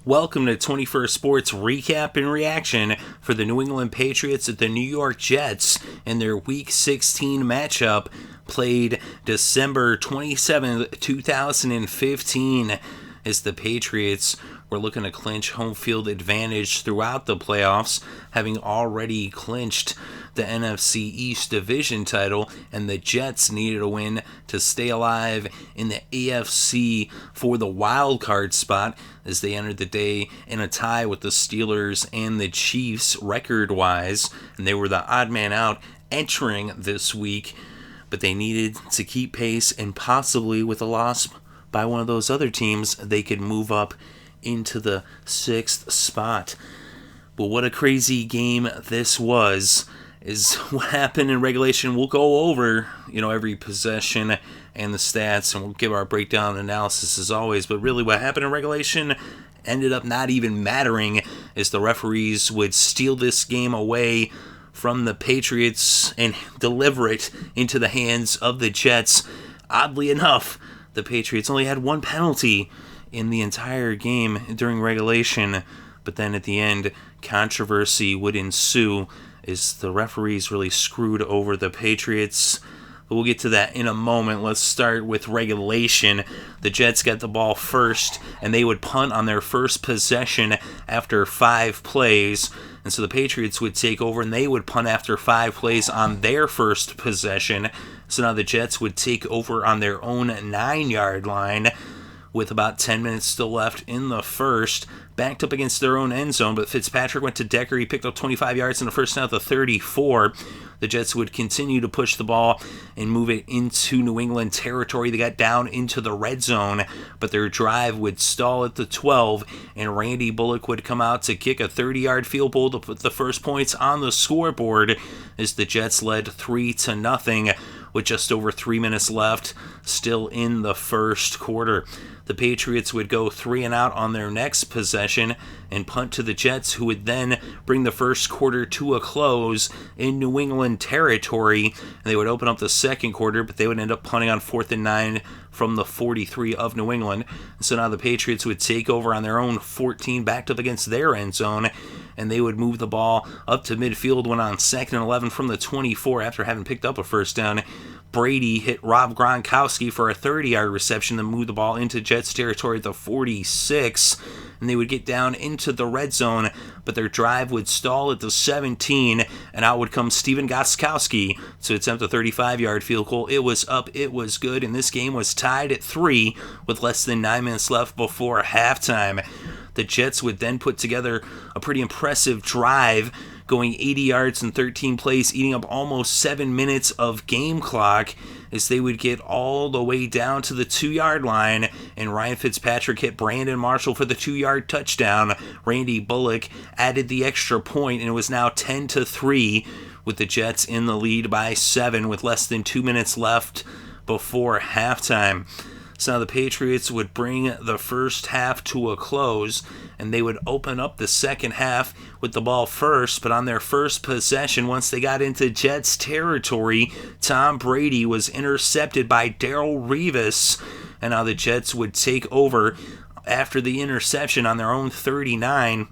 Welcome to 21st Sports Recap and Reaction for the New England Patriots at the New York Jets in their Week 16 matchup played December 27th, 2015, as the Patriots were looking to clinch home field advantage throughout the playoffs, having already clinched the NFC East Division title, and the Jets needed a win to stay alive in the AFC for the wild card spot as they entered the day in a tie with the Steelers and the Chiefs record-wise, and they were the odd man out entering this week, but they needed to keep pace, and possibly with a loss by one of those other teams, they could move up into the 6th spot. But what a crazy game this was is what happened in regulation. We'll go over, every possession and the stats, and we'll give our breakdown and analysis as always. But really what happened in regulation ended up not even mattering, as the referees would steal this game away from the Patriots and deliver it into the hands of the Jets. Oddly enough, the Patriots only had one penalty in the entire game during regulation, but then at the end, controversy would ensue as the referees really screwed over the Patriots. But we'll get to that in a moment. Let's start with regulation. The Jets got the ball first, and they would punt on their first possession after 5 plays. And so the Patriots would take over, and they would punt after 5 plays on their first possession. So now the Jets would take over on their own 9-yard line with about 10 minutes still left in the first, backed up against their own end zone, but Fitzpatrick went to Decker. He picked up 25 yards in the first down at the 34. The Jets would continue to push the ball and move it into New England territory. They got down into the red zone, but their drive would stall at the 12, and Randy Bullock would come out to kick a 30-yard field goal to put the first points on the scoreboard as the Jets led 3-0 with just over 3 minutes left, still in the first quarter. The Patriots would go 3 and out on their next possession and punt to the Jets, who would then bring the first quarter to a close in New England territory. And they would open up the second quarter, but they would end up punting on 4th and 9 from the 43 of New England. So now the Patriots would take over on their own 14, backed up against their end zone, and they would move the ball up to midfield when on 2nd and 11 from the 24 after having picked up a first down. Brady hit Rob Gronkowski for a 30-yard reception, then moved the ball into Jets territory at the 46, and they would get down into the red zone, but their drive would stall at the 17, and out would come Stephen Gostkowski to attempt a 35-yard field goal. It was up, it was good, and this game was tied at 3 with less than 9 minutes left before halftime. The Jets would then put together a pretty impressive drive, going 80 yards in 13 plays, eating up almost 7 minutes of game clock, as they would get all the way down to the 2-yard line, and Ryan Fitzpatrick hit Brandon Marshall for the 2-yard touchdown. Randy Bullock added the extra point, and it was now 10-3 with the Jets in the lead by 7 with less than 2 minutes left before halftime. So now the Patriots would bring the first half to a close, and they would open up the second half with the ball first, but on their first possession, once they got into Jets territory, Tom Brady was intercepted by Darrelle Revis, and now the Jets would take over after the interception on their own 39,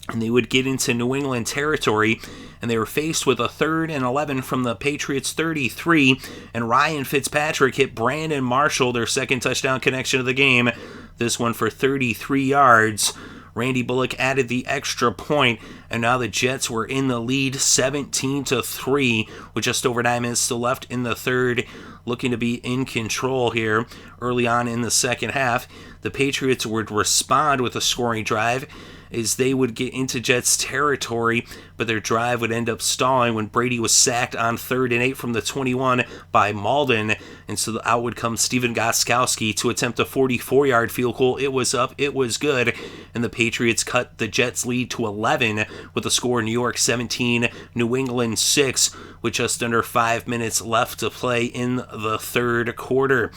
and they would get into New England territory, and they were faced with a 3rd and 11 from the Patriots 33, and Ryan Fitzpatrick hit Brandon Marshall, their second touchdown connection of the game, this one for 33 yards. Randy Bullock added the extra point, and now the Jets were in the lead 17-3 with just over 9 minutes still left in the third, looking to be in control here early on in the second half. The Patriots would respond with a scoring drive as they would get into Jets territory, but their drive would end up stalling when Brady was sacked on 3rd and 8 from the 21 by Malden, and so out would come Stephen Gostkowski to attempt a 44-yard field goal. It was up, it was good, and the Patriots cut the Jets' lead to 11 with the score New York 17, New England 6, with just under 5 minutes left to play in the third quarter.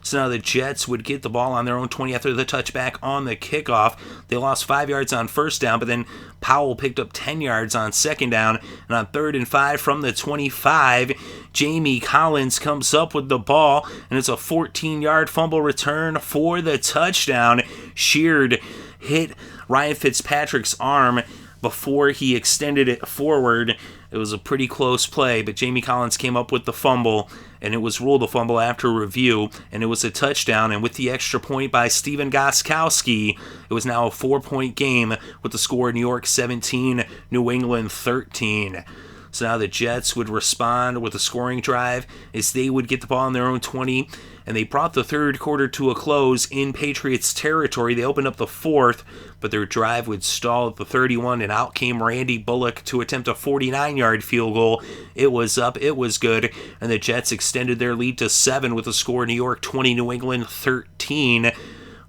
So now the Jets would get the ball on their own 20 after the touchback on the kickoff. They lost 5 yards on first down, but then Powell picked up 10 yards on second down. And on 3rd and 5 from the 25, Jamie Collins comes up with the ball, and it's a 14-yard fumble return for the touchdown. Sheard hit Ryan Fitzpatrick's arm before he extended it forward. It was a pretty close play, but Jamie Collins came up with the fumble, and it was ruled a fumble after review, and it was a touchdown. And with the extra point by Stephen Gostkowski, it was now a 4-point game with the score New York 17, New England 13. So now the Jets would respond with a scoring drive as they would get the ball on their own 20, and they brought the third quarter to a close in Patriots territory. They opened up the fourth, but their drive would stall at the 31, and out came Randy Bullock to attempt a 49-yard field goal. It was up, it was good, and the Jets extended their lead to 7 with the score New York 20, New England 13.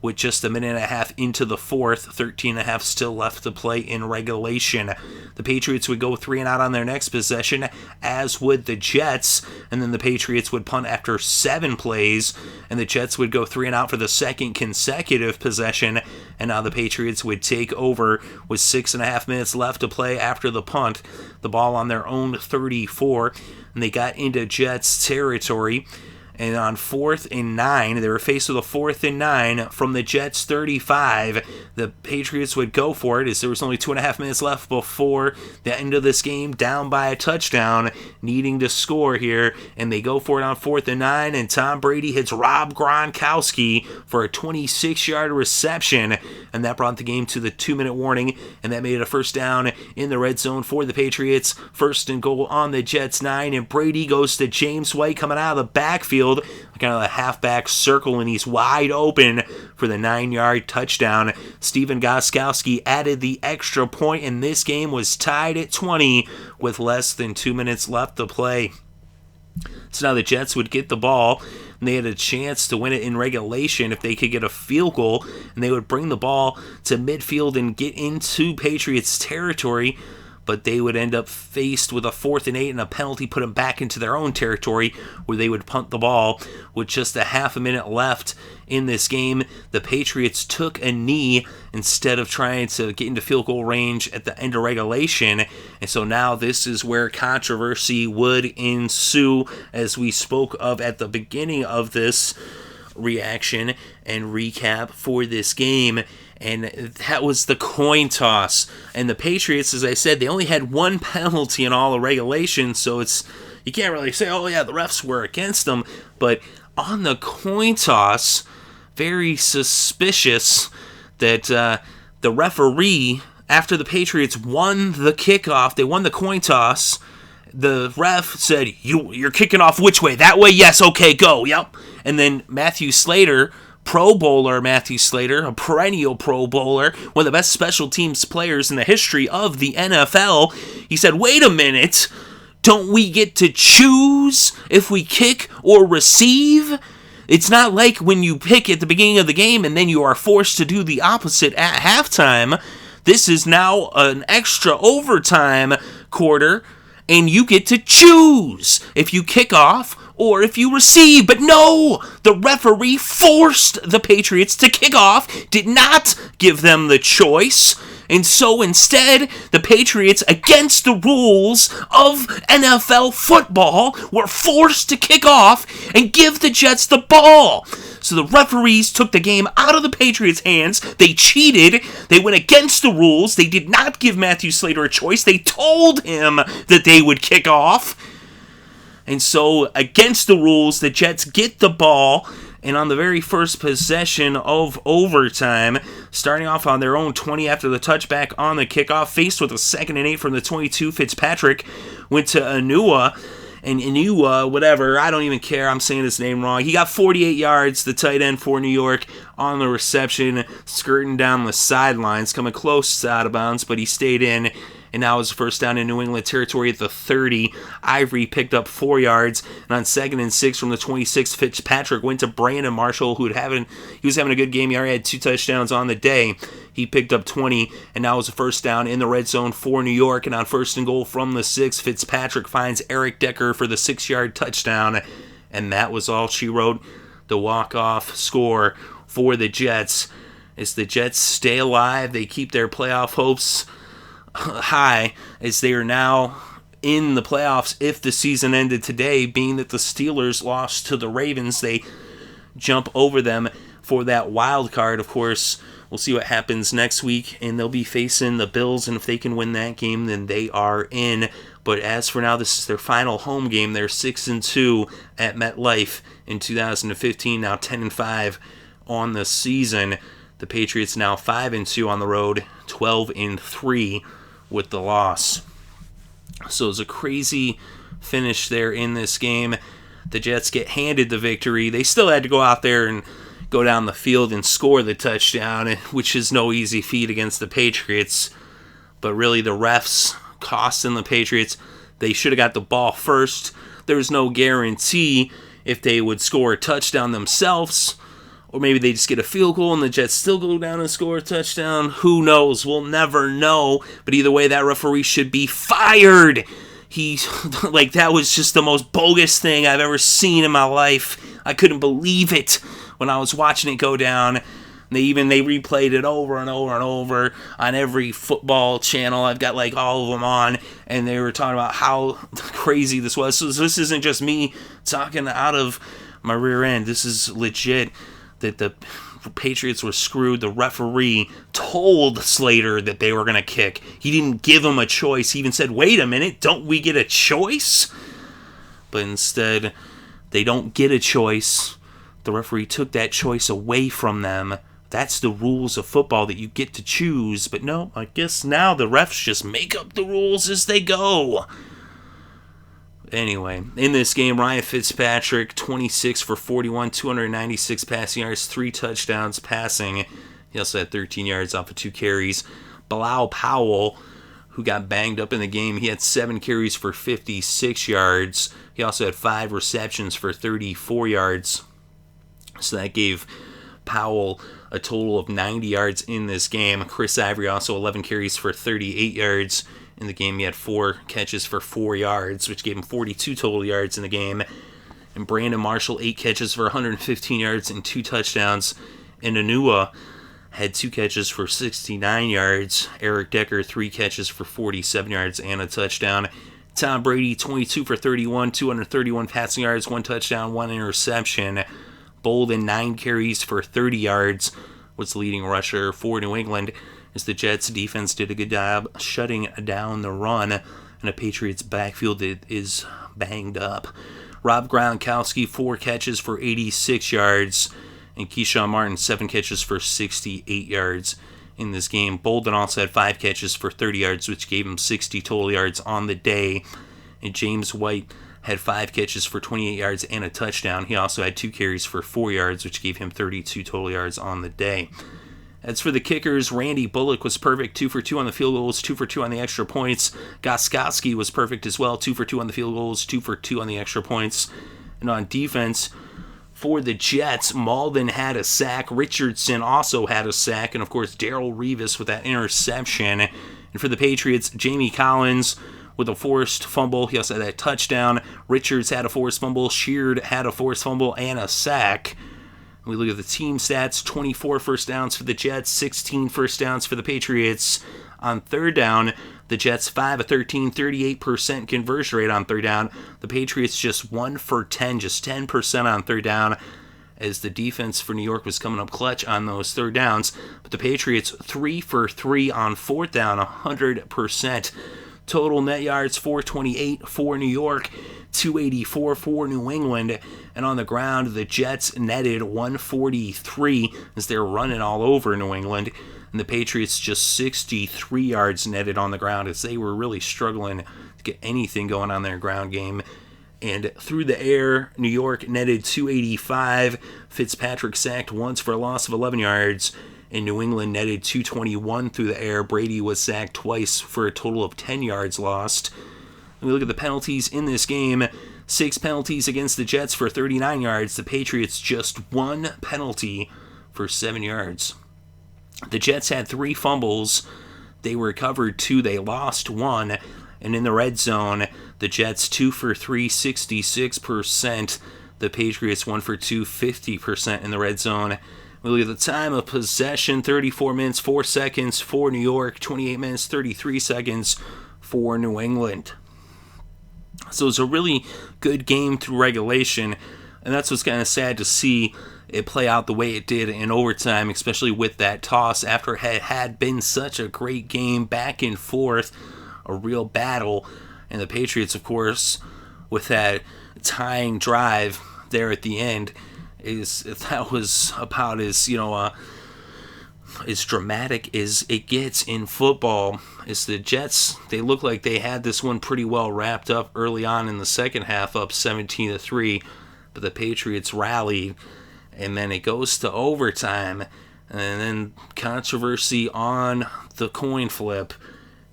With just a minute and a half into the fourth, 13 and a half still left to play in regulation. The Patriots would go 3 and out on their next possession, as would the Jets, and then the Patriots would punt after 7 plays, and the Jets would go 3 and out for the second consecutive possession, and now the Patriots would take over with 6.5 minutes left to play after the punt. The ball on their own 34, and they got into Jets territory. And on 4th and 9, they were faced with a 4th and 9 from the Jets 35. The Patriots would go for it as there was only 2.5 minutes left before the end of this game, down by a touchdown, needing to score here. And they go for it on 4th and 9, and Tom Brady hits Rob Gronkowski for a 26-yard reception. And that brought the game to the 2-minute warning, and that made it a first down in the red zone for the Patriots. First and goal on the Jets 9, and Brady goes to James White coming out of the backfield, kind of a halfback circle, and he's wide open for the 9-yard touchdown. Stephen Gostkowski added the extra point, and this game was tied at 20 with less than 2 minutes left to play. So now the Jets would get the ball, and they had a chance to win it in regulation if they could get a field goal, and they would bring the ball to midfield and get into Patriots territory, but they would end up faced with a 4th and 8, and a penalty put them back into their own territory where they would punt the ball with just a half a minute left in this game. The Patriots took a knee instead of trying to get into field goal range at the end of regulation, and so now this is where controversy would ensue, as we spoke of at the beginning of this reaction and recap for this game. And that was the coin toss. And the Patriots, as I said, they only had 1 penalty in all of regulation, so you can't really say, oh yeah, the refs were against them. But on the coin toss, very suspicious that the referee, after the Patriots won the kickoff, they won the coin toss, the ref said, you're kicking off which way? That way? Yes, okay, go. Yep. And then Matthew Slater, Pro Bowler Matthew Slater, a perennial Pro Bowler, one of the best special teams players in the history of the NFL, he said, wait a minute, don't we get to choose if we kick or receive? It's not like when you pick at the beginning of the game and then you are forced to do the opposite at halftime. This is now an extra overtime quarter, and you get to choose if you kick off or if you receive. But no, the referee forced the Patriots to kick off, did not give them the choice. And so instead, the Patriots, against the rules of NFL football, were forced to kick off and give the Jets the ball. So the referees took the game out of the Patriots' hands. They cheated. They went against the rules. They did not give Matthew Slater a choice. They told him that they would kick off. And so, against the rules, the Jets get the ball, and on the very first possession of overtime, starting off on their own 20 after the touchback on the kickoff, faced with a 2nd and 8 from the 22, Fitzpatrick went to Enuwa, and Enuwa, whatever, I don't even care, I'm saying his name wrong. He got 48 yards, the tight end for New York, on the reception, skirting down the sidelines, coming close to out of bounds, but he stayed in. And now it's first down in New England territory at the 30. Ivory picked up 4 yards. And on 2nd and 6 from the 26, Fitzpatrick went to Enuwa Marshall, he was having a good game. He already had 2 touchdowns on the day. He picked up 20, and now it's a first down in the red zone for New York. And on 1st and goal from the 6, Fitzpatrick finds Eric Decker for the 6-yard touchdown. And that was all she wrote. The walk-off score for the Jets. As the Jets stay alive, they keep their playoff hopes high, as they are now in the playoffs if the season ended today, being that the Steelers lost to the Ravens. They jump over them for that wild card. Of course, We'll see what happens next week, and they'll be facing the Bills, and if they can win that game, then they are in. But as for now, this is their final home game. They're 6-2 at MetLife in 2015, now 10-5 on the season. The Patriots now 5-2 on the road, 12-3 with the loss. So it's a crazy finish there in this game. The Jets get handed the victory. They still had to go out there and go down the field and score the touchdown, which is no easy feat against the Patriots. But really, the refs costing the Patriots. They should have got the ball first. There's no guarantee if they would score a touchdown themselves, or maybe they just get a field goal and the Jets still go down and score a touchdown. Who knows? We'll never know. But either way, that referee should be fired. That was just the most bogus thing I've ever seen in my life. I couldn't believe it when I was watching it go down. They replayed it over and over and over on every football channel. I've got all of them on, and they were talking about how crazy this was. So this isn't just me talking out of my rear end. This is legit that the Patriots were screwed. The referee told Slater that they were going to kick. He didn't give him a choice. He even said, wait a minute, don't we get a choice? But instead, they don't get a choice. The referee took that choice away from them. That's the rules of football, that you get to choose. But no, I guess now the refs just make up the rules as they go. Anyway, in this game, Ryan Fitzpatrick, 26 for 41, 296 passing yards, 3 touchdowns passing. He also had 13 yards off of 2 carries. Bilal Powell, who got banged up in the game, he had 7 carries for 56 yards. He also had 5 receptions for 34 yards. So that gave Powell a total of 90 yards in this game. Chris Ivory also 11 carries for 38 yards. In the game, he had 4 catches for 4 yards, which gave him 42 total yards in the game. And Brandon Marshall, 8 catches for 115 yards and 2 touchdowns. And Enuwa had 2 catches for 69 yards. Eric Decker, 3 catches for 47 yards and a touchdown. Tom Brady, 22 for 31, 231 passing yards, 1 touchdown, 1 interception. Bolden, 9 carries for 30 yards, was the leading rusher for New England, as the Jets defense did a good job shutting down the run, and the Patriots backfield is banged up. Rob Gronkowski, 4 catches for 86 yards, and Keyshawn Martin, 7 catches for 68 yards in this game. Bolden also had 5 catches for 30 yards, which gave him 60 total yards on the day, and James White had 5 catches for 28 yards and a touchdown. He also had 2 carries for 4 yards, which gave him 32 total yards on the day. As for the kickers, Randy Bullock was perfect, 2 for 2 on the field goals, 2 for 2 on the extra points. Gostkowski was perfect as well, 2 for 2 on the field goals, 2 for 2 on the extra points. And on defense, for the Jets, Malden had a sack, Richardson also had a sack, and of course Darrelle Revis with that interception. And for the Patriots, Jamie Collins with a forced fumble. He also had that touchdown. Richards had a forced fumble. Sheard had a forced fumble and a sack. We look at the team stats, 24 first downs for the Jets, 16 first downs for the Patriots. On third down, the Jets 5 of 13, 38% conversion rate on third down. The Patriots just 1 for 10, just 10% on third down, as the defense for New York was coming up clutch on those third downs. But the Patriots 3 for 3 on fourth down, 100%. Total net yards, 428 for New York, 284 for New England. And on the ground, the Jets netted 143 as they're running all over New England. And the Patriots just 63 yards netted on the ground, as they were really struggling to get anything going on their ground game. And through the air, New York netted 285. Fitzpatrick sacked once for a loss of 11 yards. And New England netted 221 through the air. Brady was sacked twice for a total of 10 yards lost. When we look at the penalties in this game, 6 penalties against the Jets for 39 yards. The Patriots just 1 penalty for 7 yards. The Jets had 3 fumbles. They recovered 2. They lost 1. And in the red zone, the Jets 2 for 3, 66%. The Patriots 1 for 2, 50% in the red zone. We look at the time of possession, 34 minutes, 4 seconds for New York, 28 minutes, 33 seconds for New England. So it's a really good game through regulation, and that's what's kind of sad to see, it play out the way it did in overtime, especially with that toss after it had been such a great game, back and forth, a real battle. And the Patriots, of course, with that tying drive there at the end, that was about as as dramatic as it gets in football. Is the Jets, they look like they had this one pretty well wrapped up early on in the second half, up 17-3, but the Patriots rallied, and then it goes to overtime, and then controversy on the coin flip,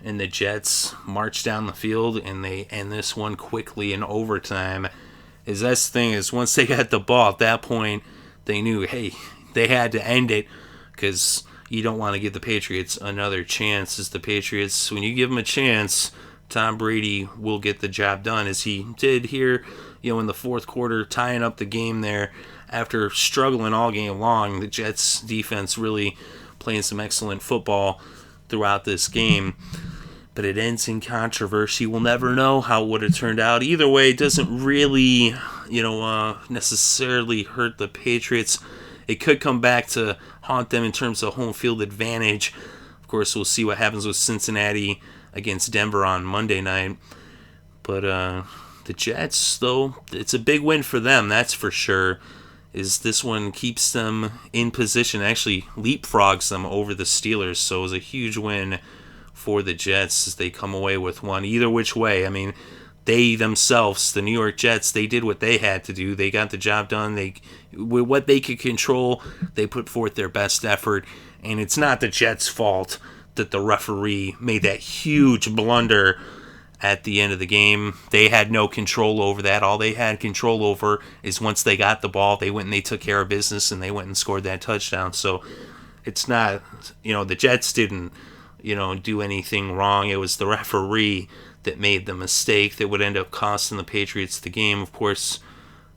and the Jets march down the field, and they end this one quickly in overtime. That's the thing, is once they got the ball at that point, they knew, hey, they had to end it, because you don't want to give the Patriots another chance. As the Patriots, when you give them a chance, Tom Brady will get the job done, as he did here, in the fourth quarter, tying up the game there after struggling all game long. The Jets defense really playing some excellent football throughout this game. But it ends in controversy. We'll never know how it would have turned out. Either way, it doesn't really, necessarily hurt the Patriots. It could come back to haunt them in terms of home field advantage. Of course, we'll see what happens with Cincinnati against Denver on Monday night. But the Jets, though, it's a big win for them, that's for sure. This one keeps them in position, actually leapfrogs them over the Steelers. So it was a huge win for the Jets as they come away with one. Either which way, I mean, they themselves, the New York Jets, they did what they had to do. They got the job done. With what they could control, they put forth their best effort. And it's not the Jets' fault that the referee made that huge blunder at the end of the game. They had no control over that. All they had control over is once they got the ball, they went and they took care of business and they went and scored that touchdown. So it's not, the Jets didn't, do anything wrong. It was the referee that made the mistake that would end up costing the Patriots the game. Of course,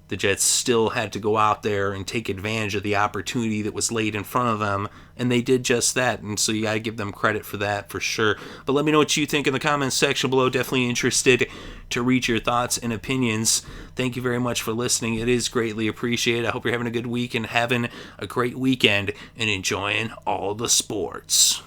the Jets still had to go out there and take advantage of the opportunity that was laid in front of them, and they did just that, and so you got to give them credit for that for sure. But let me know what you think in the comments section below. Definitely interested to read your thoughts and opinions. Thank you very much for listening. It is greatly appreciated. I hope you're having a good week and having a great weekend and enjoying all the sports.